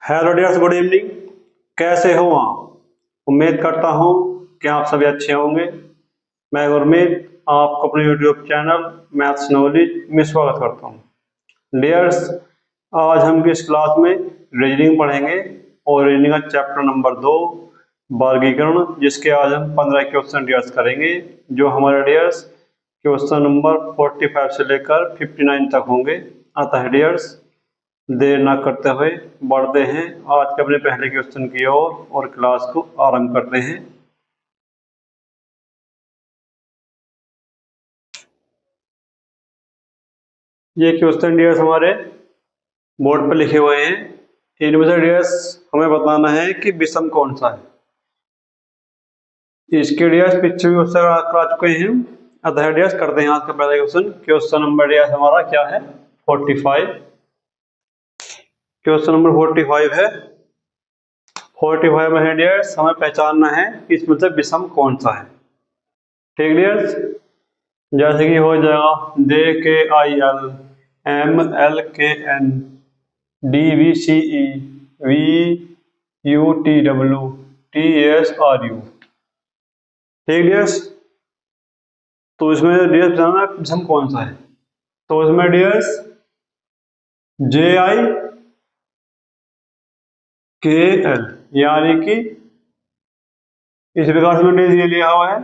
Hello dears, good evening. कैसे हो आप? उम्मीद करता हूँ कि आप सभी अच्छे होंगे। मैं गुरमीत आपको अपने यूट्यूब चैनल मैथ्स नॉलेज में स्वागत करता हूँ। डियर्स, आज हम इस क्लास में रीजनिंग पढ़ेंगे और रीजनिंग का चैप्टर नंबर 2 वर्गीकरण, जिसके आज हम 15 क्वेश्चन डियर्स करेंगे, जो हमारे डियर्स क्वेश्चन नंबर 45 से लेकर 59 तक होंगे। अतः डियर्स, देर ना करते हुए बढ़ते हैं आज के अपने पहले क्वेश्चन की ओर और क्लास को आरंभ करते हैं। ये क्वेश्चन डियर्स हमारे बोर्ड पर लिखे हुए हैं। इनमें से डियर्स हमें बताना है कि विषम कौन सा है। इसके डियर्स पिछले भी क्वेश्चन करा चुके हैं। अतः डियर्स करते हैं आज का पहला क्वेश्चन। क्वेश्चन नंबर डियर्स हमारा क्या है? 45। क्वेश्चन नंबर 45 है। 45 में है डियर्स, हमें पहचानना है कि इसमें से विषम कौन सा है। ठीक डियर्स, जैसे कि हो जाएगा JKIL MLKN DVCE VUTW TSRU। ठीक डियर्स, तो इसमें डियर्स बताना विषम कौन सा है। तो इसमें डियर्स JIKL यानी कि इस प्रकार से डियर्स ये लिया हुआ है,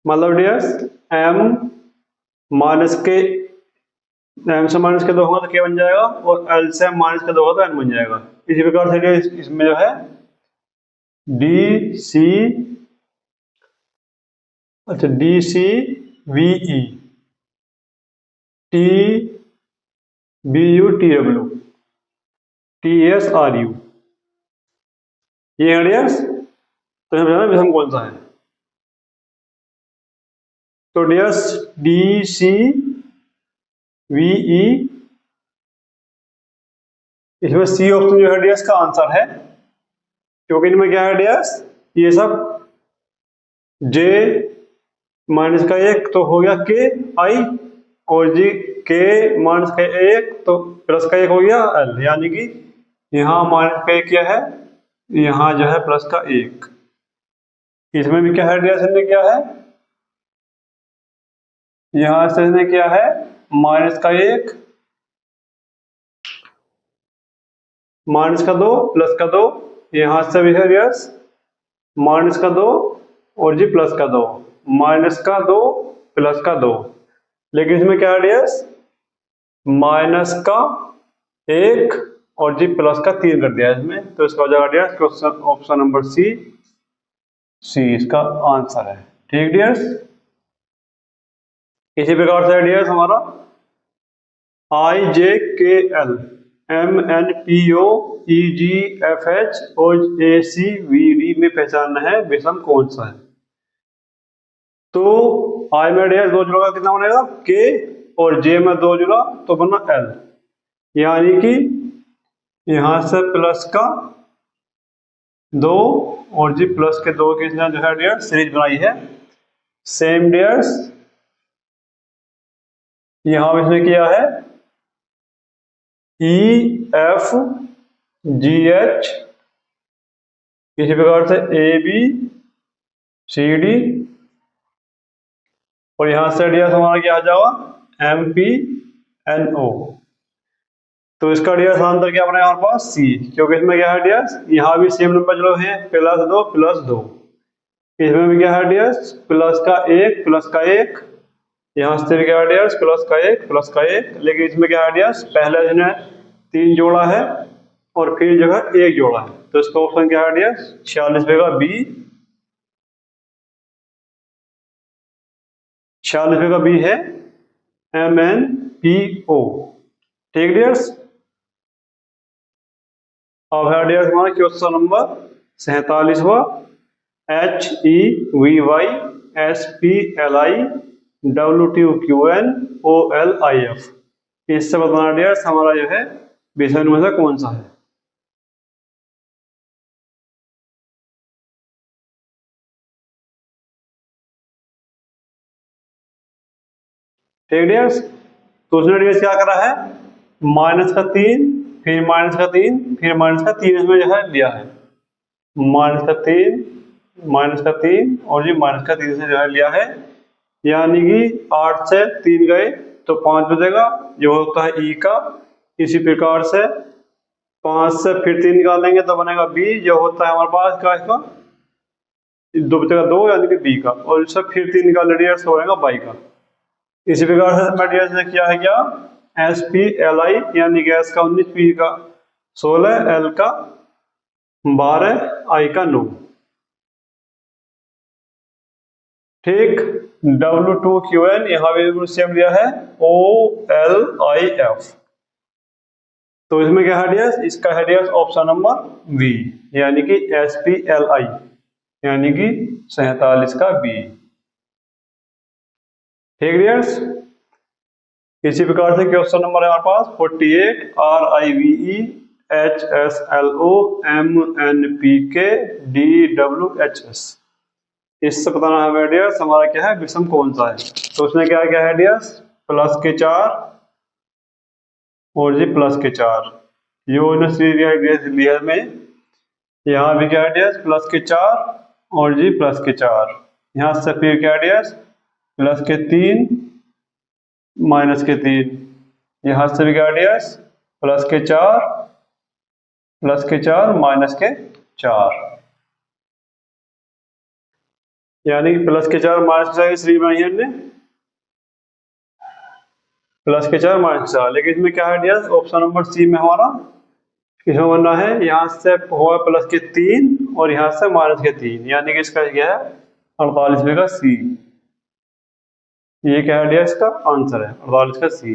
मतलब डियर्स M माइनस के M से माइनस के 2 होगा तो K बन जाएगा, और L से माइनस के 2 होगा तो N बन जाएगा। इसी प्रकार से डियर्स इसमें जो है DCVE TBUTW TSRU ये है डियर्स। तो यहाँ बताना विषम कौन सा है। तो डियर्स DCVE, इसमें सी ऑप्शन जो है डियर्स का आंसर है, क्योंकि इनमें क्या है डियर्स, ये सब J माइनस का 1 तो हो गया KI, और जी K माइनस का 1 तो प्लस का 1 हो गया L, यानी कि यहाँ माइनस का 1 क्या है, यहाँ जो है प्लस का 1। इसमें भी क्या है डियर्स, ने क्या है, यहाँ से ने क्या है माइनस का 1 माइनस का 2 प्लस का 2, यहाँ से भी है डियर्स माइनस का 2 और जी प्लस का 2, माइनस का 2 प्लस का 2। लेकिन इसमें क्या है डियर्स, माइनस का 1 और जी प्लस का 3 कर दिया इसमें। तो इसका हो जाएगा dears question option number C इसका आंसर है। ठीक डियर्स, इसी प्रकार से डियर्स हमारा IJKL MNPO EGFH और ACVD में पहचानना है विषम कौन सा है। तो I में डियर्स 2 जुड़ा कितना बनेगा K, और J में 2 जुड़ा तो बना L, यानी कि यहां से प्लस का 2 और जी प्लस के 2 की जो है डियर्स सीरीज बनाई है। सेम डियर्स यहां इसने किया है EFGH, इसी प्रकार से ABCD, और यहां से डियर्स हमारा क्या आ जाएगा MPNO। तो इसका डियर्स आंसर क्या बनेगा हमारे पास C, क्योंकि इसमें क्या है डियर्स, यहाँ भी सेम नंबर जो है +2 +2, इसमें भी क्या है डियर्स प्लस का 1 प्लस का 1, यहाँ से भी क्या है डियर्स प्लस का 1 प्लस का 1। लेकिन इसमें क्या है डियर्स, पहले इसने 3 जोड़ा है और फिर जो है 1 जोड़ा है, तो इसका ऑप्शन क्या है डियर्स 46 का B, 46 का B है MNPO। ठीक डियर्स, अब है डियर्स हमारा क्वेश्चन नंबर 47वां HEVYSPLIWTQNOLIF। इससे बताना डियर्स हमारा जो है विषम में से कौन सा है। ठीक डियर्स, तो उसने डियर्स क्या करा है, -3 फिर माइनस का 3, फिर माइनस का 3 इसमें जो है लिया है, माइनस का 3, माइनस का 3 और ये माइनस का 3 से जो है लिया है, यानी कि 8 से 3 गए तो 5 बचेगा जो होता है ई का। इसी प्रकार से 5 से फिर 3 निकालेंगे तो बनेगा बी जो होता है हमारे पास का इसका 2 बचेगा 2 यानी कि बी का, और इससे फिर 3 निकाल रेडियस हो जाएगा बाई का। इसी प्रकार से रेडियस ने किया है क्या एस पी एल आई, यानी कि एस का 19, पी का 16, एल का 12, आई का 9। ठीक, W2QN यहाँ पे सेम दिया है OLIF। तो इसमें क्या है रेडियस, इसका है रेडियस ऑप्शन नंबर बी, यानी कि SPLI, यानी कि 47 का बी। ठीक डियर्स, इसी प्रकार से क्वेश्चन नंबर है हमारे पास 48, RIVE HSLO MNPK DWHS। इससे बताना है रेडियस हमारा क्या है, विषम कौन सा है। तो उसने क्या क्या है रेडियस प्लस के 4 और जी प्लस के 4, यो लिया में यहाँ भी क्या है रेडियस प्लस के 4 और जी प्लस के 4, यहाँ से फिर क्या रेडियस प्लस के 3 माइनस के 3, यहाँ से भी क्या रेडियस प्लस के 4 माइनस के 4, यानी कि प्लस के 4 माइनस के 4 की सीरीज बनाई है हमने, प्लस के 4 माइनस के 4। लेकिन इसमें क्या है रेडियस ऑप्शन नंबर सी में हमारा इसमें बनना है, यहाँ से हुआ प्लस के 3 और यहाँ से माइनस के 3, यानी कि इसका क्या है 48 का सी। ये क्या है रेडियस का आंसर है 48 का सी।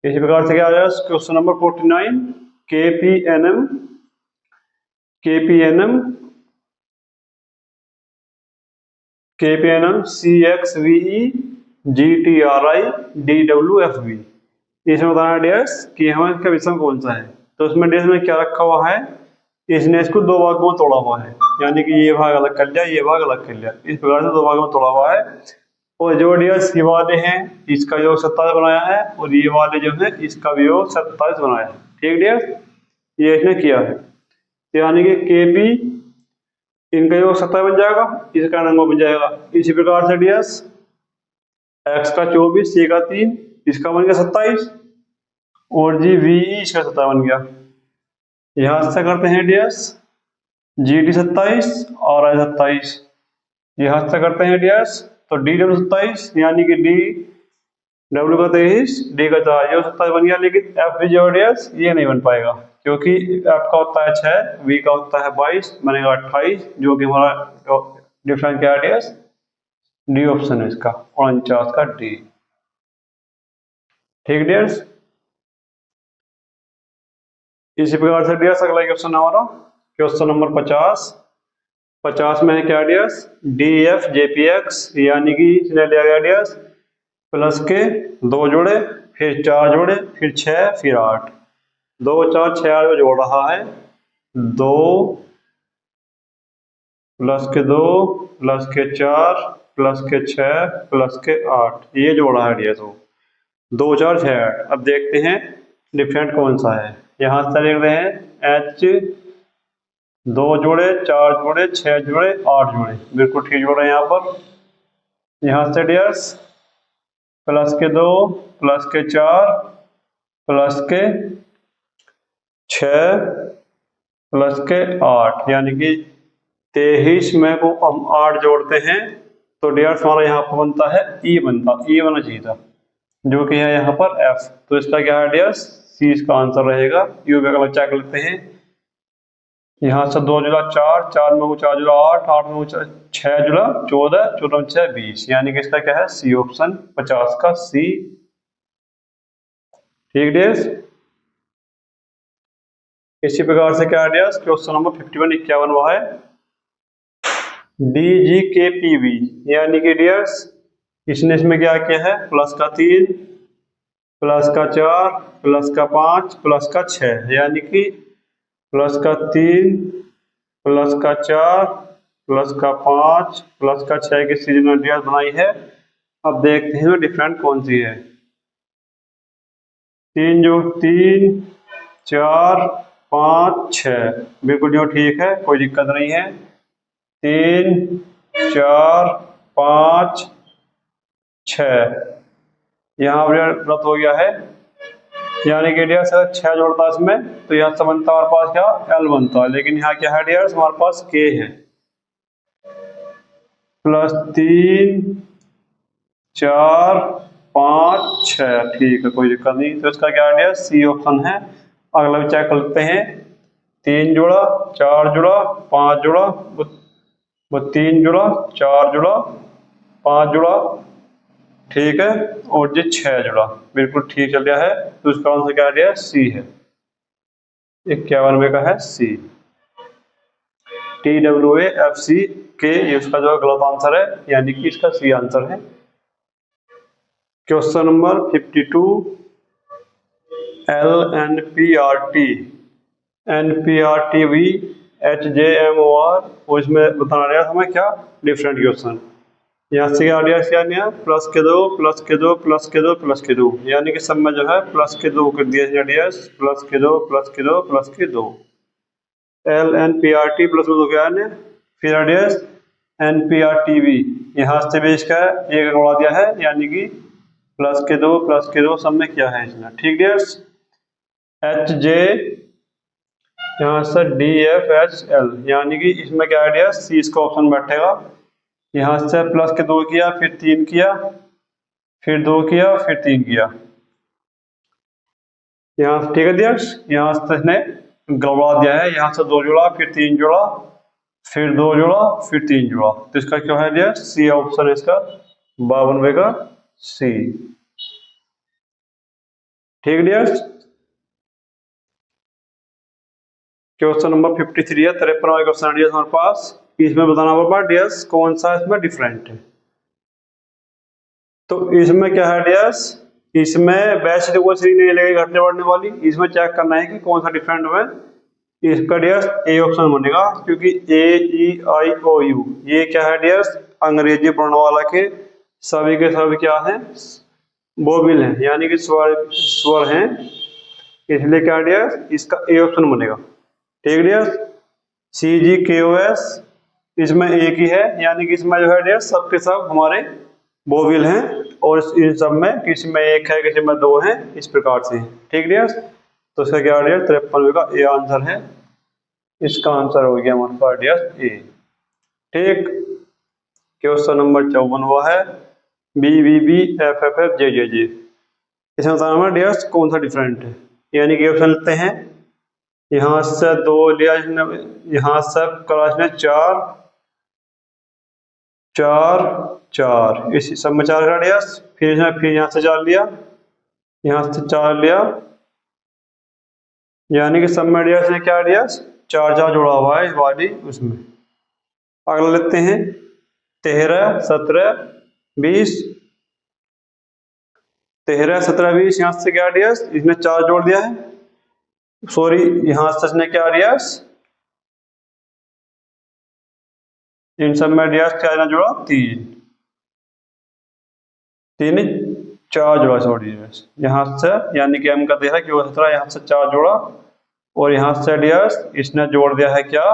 इसी प्रकार से क्या आ जाएगा question number 49, KPNM CXVE GTRI DWFB। इसमें बताना रेडियस कि हमें इसका विषम कौन सा है। तो इसमें रेडियस में क्या रखा हुआ है, इसने इसको 2 भागों में तोड़ा हुआ है, यानी कि ये भाग अलग कर लिया, ये भाग अलग कर लिया, इस प्रकार से 2 भागों में तोड़ा हुआ है। और जो रेडियस ये वाले हैं इसका योग 27 बनाया है, और ये वाले जो है इसका भी योग 27 बनाया है। ठीक डियर, ये इसने किया है, यानी कि KP इनका योग 27 बन जाएगा, इसका नंबर बन जाएगा। इसी प्रकार से रेडियस x का 24, c का 3, इसका बन गया 27, और जी VE इसका 27 बन गया। यहाँ से करते हैं रेडियस GT 27 और I 27, यहाँ से करते हैं रेडियस तो DW 27, यानी कि DW का 23, D का 4, ये 27 बन गया। लेकिन F जो रेडियस ये नहीं बन पाएगा, क्योंकि F का होता है 6, V का होता है 22, बनेगा 28, जो कि हमारा डिफरेंस क्या है रेडियस डी ऑप्शन है इसका 49 का D। ठीक डियर्स, इसी प्रकार से डियर्स अगला क्वेश्चन हमारा क्वेश्चन नंबर 50 में है क्या डियर्स DFJPX, यानी कि इसने लिया गया डियर्स प्लस के 2 जोड़े, फिर 4 जोड़े, फिर 6, फिर 8, 2 4 6 8 जोड़ रहा है, 2 प्लस के 2 प्लस के 4 प्लस के 6 प्लस के 8, ये जोड़ा है डियर्स 2 4 6 8। अब देखते हैं डिफरेंट कौन सा है। यहाँ से देख रहे हैं H 2 जोड़े, 4 जोड़े, 6 जोड़े, 8 जोड़े, बिल्कुल ठीक जोड़े यहाँ पर। यहाँ से डियर्स प्लस के 2 प्लस के 4 प्लस के 6 प्लस के 8, यानी कि 23 में को हम 8 जोड़ते हैं तो डियर्स हमारा यहाँ पर बनता है ई बनना चाहिए था, जो कि है यहाँ पर F। तो इसका क्या है डियर्स C इसका आंसर रहेगा। यू अलग चेक लेते हैं, यहाँ से 2 जुड़ा 4, 4 में 4 जुड़ा 8, 8 में 6 जुड़ा 14, 14 में 6 20, यानी कि इसका क्या है C ऑप्शन 50 का C। ठीक डियर्स, इसी प्रकार से क्या है डियर्स क्वेश्चन नंबर 51 51 वो है DGKPV, यानी कि डियर्स इसने इसमें क्या किया है प्लस का 3 प्लस का 4 प्लस का 5 प्लस का 6, यानी कि प्लस का 3 प्लस का 4 प्लस का 5 प्लस का 6 की सीरीज में डियर्स बनाई है। अब देखते हैं डिफरेंट कौन सी है। 3 जोड़ 3 4 5 6 बिल्कुल जो ठीक है, कोई दिक्कत नहीं है। 3 4 5 6 यहाँ पर गलत हो गया है, यानी कि डियर्स अगर 6 जोड़ता है इसमें तो यहाँ से बनता है हमारे पास क्या L बनता है, लेकिन यहाँ क्या है डियर्स हमारे पास K है। +3 4 5 6 ठीक है, कोई दिक्कत नहीं। तो इसका क्या है सी ऑप्शन है। अगला भी चेक कर लेते हैं। 3 जोड़ा 4 जोड़ा 5 जोड़ा, वो 3 जोड़ा 4 जोड़ा 5 जोड़ा, ठीक है, और ये 6 जोड़ा बिल्कुल ठीक चल रहा है। तो इसका आंसर क्या है सी है, 51वें का है सी। TWAFCK ये उसका जो गलत आंसर है, यानी कि इसका सी आंसर है। Question number 52 LNPRT NPRTV HJMOR, और इसमें बताना रहेगा हमें क्या डिफरेंट क्वेश्चन। यहाँ से क्या दिया प्लस के 2 प्लस के 2 प्लस के 2 प्लस के 2, यानी कि सब में जो है प्लस के 2 कर दिया प्लस के 2 प्लस के 2 प्लस के 2। LNPRT प्लस 2 क्या है, फिर NPRTV यहाँ से भी इसका एक जोड़ा दिया है, यानी कि प्लस के 2 सब में क्या है इसमें, ठीक डियर्स। HJ यहाँ से DFHL, यानी कि इसमें क्या है डियर्स सी इसका ऑप्शन बैठेगा। यहाँ से प्लस के 2 किया, फिर 3 किया, फिर 2 किया, फिर 3 किया, यहाँ से ठीक है डियर्स। यहाँ से इसने गड़बड़ा दिया है, यहाँ से 2 जोड़ा, फिर 3 जोड़ा, फिर 2 जोड़ा, फिर 3 जोड़ा। तो इसका क्या है डियर्स सी ऑप्शन है इसका, 52वें का सी, ठीक डियर्स। क्वेश्चन नंबर 53 है, 53वां क्वेश्चन है डियर्स हमारे पास। इसमें बताना होगा डियर्स कौन सा इसमें डिफरेंट है। तो इसमें क्या है डियर्स, इसमें वैसे तो कोई सीरीज नहीं लगेगी घटने बढ़ने वाली, इसमें चेक करना है कि कौन सा डिफरेंट है। इसका डियर्स ए ऑप्शन बनेगा, क्योंकि AEIOU ये क्या है डियर्स अंग्रेजी वर्णमाला के सभी के सभी क्या है वोवेल हैं, यानी कि स्वर हैं, इसलिए क्या डियर्स इसका ए ऑप्शन बनेगा, ठीक डियर्स। CGKOS इसमें एक ही है, यानी कि इसमें जो है डियर्स सबके सब हमारे वोवेल हैं, और इन सब में किसी में एक है किसी में 2 हैं, इस प्रकार से, ठीक डियर्स। तो इसका क्या डियर्स 53वें का ए आंसर है। इसका आंसर हो गया हमारे पास डियर्स ए, ठीक। क्वेश्चन नंबर 54 हुआ है BBBFFFJJJ। इसमें बताना हमारा डियर्स कौन सा डिफरेंट है, यानी कि ऑप्शन लेते हैं। यहाँ से 2 लिया, यहाँ से क्लास ने 4 4 4, इस सब में 4 का डियर्स, फिर यहाँ से 4 लिया, यहाँ से 4 लिया, यानी कि सब में डियर्स ने क्या डियर्स 4 4 जोड़ा हुआ है इस वाली उसमें। अगला लेते हैं 13 17 20, 13 17 20, यहाँ से क्या डियर्स इसने 4 जोड़ दिया है, सॉरी यहाँ से इसने क्या डियर्स इन सब में डियर्स क्या ना जोड़ा 3 4 जोड़ा सॉरी यहाँ से, यानी कि हम का देखा कि वो 17 यहाँ से 4 जोड़ा, और यहाँ से डियर्स इसने जोड़ दिया है क्या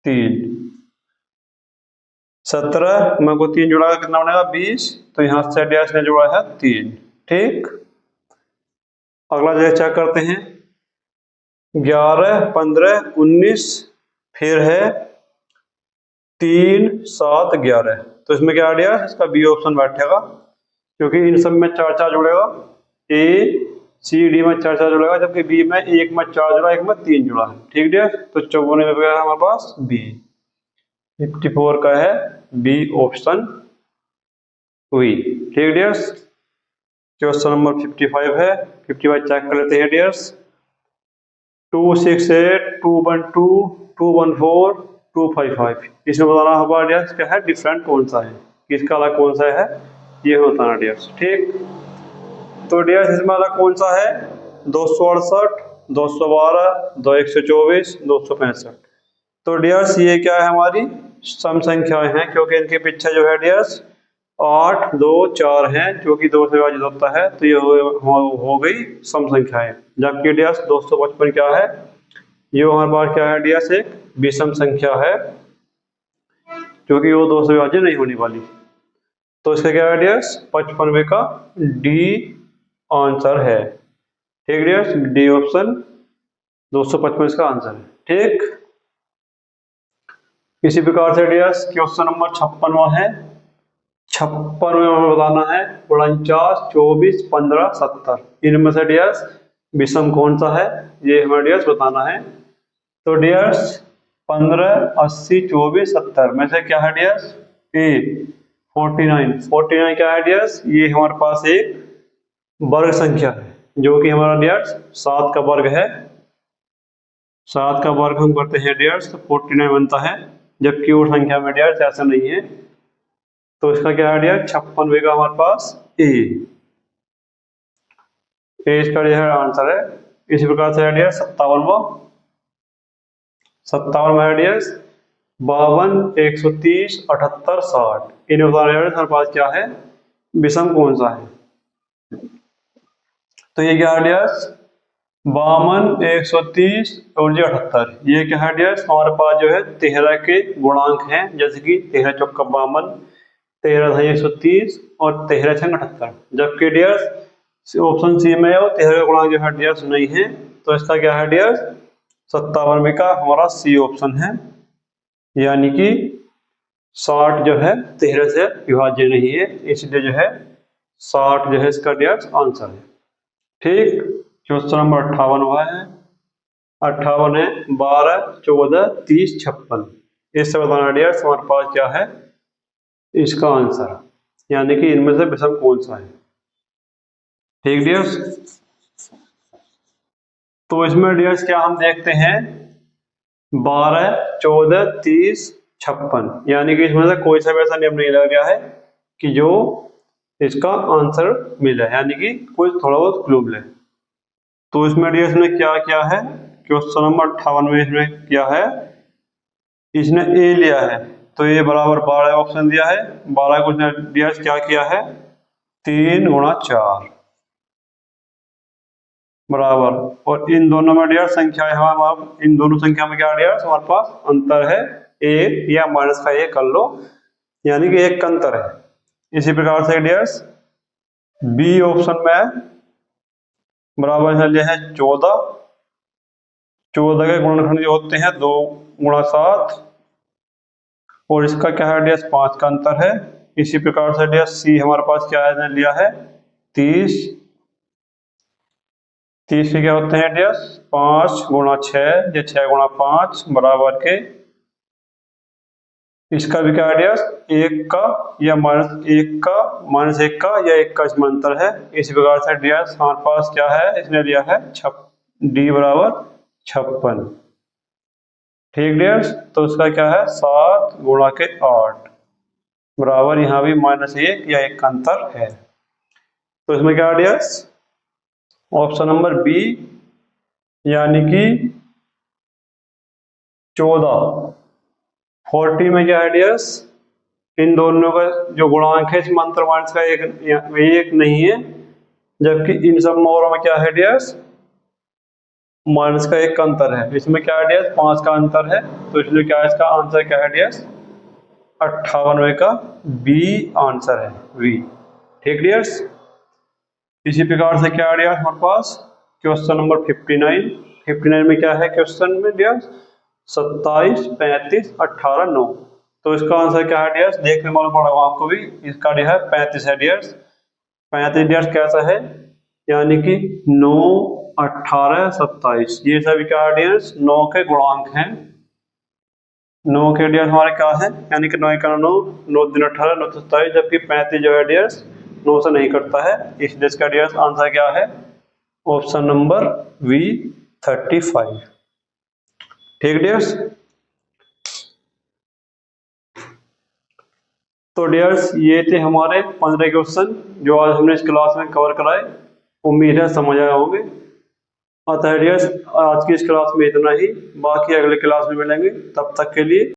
3। 17 में को 3 जोड़ा कितना बनेगा 20, तो यहाँ से डियर्स ने जोड़ा है 3, ठीक। अगला जो चेक करते हैं 11 15 19, फिर है 3 7 11, तो इसमें क्या डियर्स इसका बी ऑप्शन बैठेगा, क्योंकि इन सब में 4 4 जुड़ेगा, ACD में 4 4 जुड़ेगा, जबकि बी में 1 में 4 जुड़ा 1 में 3 जुड़ा है, ठीक है। तो 54 में हमारे पास बी, 54 का है बी ऑप्शन हुई, ठीक डियर्स। क्वेश्चन नंबर 55 है, 55 चेक कर लेते हैं डियर्स। 268 212 214 255, इसमें बताना होगा डियर्स क्या है डिफरेंट कौन सा है, किसका अलग कौन सा है, ये बताना डियर्स, ठीक। तो डियर्स इसमें अलग कौन सा है 268 212 2124 265। तो डियर्स ये क्या है हमारी सम संख्याएं हैं, क्योंकि इनके पीछे जो है डियर्स 8, 2, 4 है जो कि 2 से विभाजित होता है, तो ये हो गई सम संख्याएं। जबकि डियर्स 255 क्या है, ये हमारे पास क्या है डियर्स, एक विषम संख्या है क्योंकि वो 2 से विभाजित नहीं होने वाली। तो इसका क्या है डियर्स, 55वें का डी आंसर है। ठीक डियर्स, डी ऑप्शन 255 इसका आंसर है। ठीक, इसी प्रकार से डियर्स क्वेश्चन नंबर 56वां है। 56 में हमें बताना है 49, 24, 15, 70 इनमें से डियर्स विषम कौन सा है, ये हमें डियर्स बताना है। तो डियर्स 15, 80, 24, 70 में से क्या है डियर्स, ए 49 क्या है डियर्स, ये हमारे पास एक वर्ग संख्या है जो कि हमारा डियर्स 7 का वर्ग है। 7 का वर्ग हम करते हैं डियर्स तो 49 बनता है, जबकि और संख्या में डियर्स ऐसा नहीं है। तो इसका क्या है डियर, 56वें का हमारे पास ए इसका डियर आंसर है। इसी प्रकार से डियर 57 में है डियर 52, 130, 78, 60 इन हमारे पास क्या है, विषम कौन सा है। तो ये क्या है डियर 52, 130 और 78, ये क्या है डियर हमारे पास जो है 13 के गुणांक हैं, जैसे कि 13 चौका 52, 13 130 और 13 छंग 78। जबकि डियर ऑप्शन सी में और 13 का गुणांक जो है डियर नहीं है, तो इसका क्या है डियर 57 का हमारा सी ऑप्शन है, यानी कि 60 जो है 13 से विभाज्य नहीं है, इसलिए जो है 60 जो है इसका डियर आंसर है। ठीक, क्वेश्चन नंबर 58 हुआ है। 58 है 12, 14, 30, 56 इससे बताना डियर हमारे पास क्या है इसका आंसर, यानी कि इनमें से विषम कौन सा है। ठीक डियर्स, तो इसमें डियर्स क्या हम देखते हैं 12, 14, 30, 56, यानी कि इसमें से कोई सा भी ऐसा नियम नहीं लगा गया है कि जो इसका आंसर मिले, यानी कि कोई थोड़ा बहुत क्लू मिले। तो इसमें डियर्स ने क्या किया है, क्वेश्चन नंबर 58 में इसमें क्या है, इसने ए लिया है तो ये बराबर 12 ऑप्शन दिया है। 12 को इसने डियर्स क्या किया है 3 गुणा 4 बराबर, और इन दोनों में डियर संख्या है हमारे, इन दोनों संख्या में क्या डियर हमारे पास अंतर है एक, या माइनस का एक कर लो, यानी कि एक का अंतर है। इसी प्रकार से डियर्स बी ऑप्शन में बराबर लिया है 14 के गुणनखंड जो होते हैं 2 गुणा 7, और इसका क्या है डियर्स 5 का अंतर है। इसी प्रकार से डियर्स सी हमारे पास क्या है लिया है 30 के क्या होते हैं डियर्स 5 गुणा 6 या 6 गुणा 5 बराबर के, इसका भी क्या है डियर्स 1 का या -1 का, -1 का या 1 का इसमें अंतर है। इसी प्रकार से डियर्स हमारे पास क्या है, इसने लिया है डी बराबर 56। ठीक डियर्स, तो इसका क्या है 7 गुणा के 8 बराबर, यहाँ भी -1 या 1 का अंतर है। तो इसमें क्या है डियर्स ऑप्शन नंबर बी, यानी कि 14 40 में क्या है डियर्स इन दोनों का जो गुणांक है इसमें अंतर माइनस का एक नहीं है, जबकि इन सब मोरों में क्या है डियर्स माइनस का 1 का अंतर है। इसमें क्या है डियर्स 5 का अंतर है, तो इसलिए क्या है इसका आंसर क्या है डियर्स 58 का बी आंसर है, बी। ठीक डियर्स, इसी प्रकार से क्या है डियर्स हमारे पास क्वेश्चन नंबर 59 में क्या है क्वेश्चन में डियर्स 27, 35, 18, 9। तो इसका आंसर क्या है डियर्स, देखने मालूम पड़ा आपको भी, इसका जो है 35 है डियर्स। 35 डियर्स कैसा है, यानी कि 9, 18, 27 ये सभी क्या है डियर्स 9 के गुणांक हैं। 9 के डियर्स हमारे क्या है, यानी कि 9 का 9, 9 दिन 18, 9 27, जबकि 35 जो है डियर्स 9 से नहीं करता है, इसलिए इसका डियर्स आंसर क्या है ऑप्शन नंबर बी 35। ठीक डियर्स, तो डियर्स ये थे हमारे 15 क्वेश्चन जो आज हमने इस क्लास में कवर कराए, उम्मीद है समझ आए होंगे। अतः डियर्स आज की इस क्लास में इतना ही, बाकी अगले क्लास में मिलेंगे, तब तक के लिए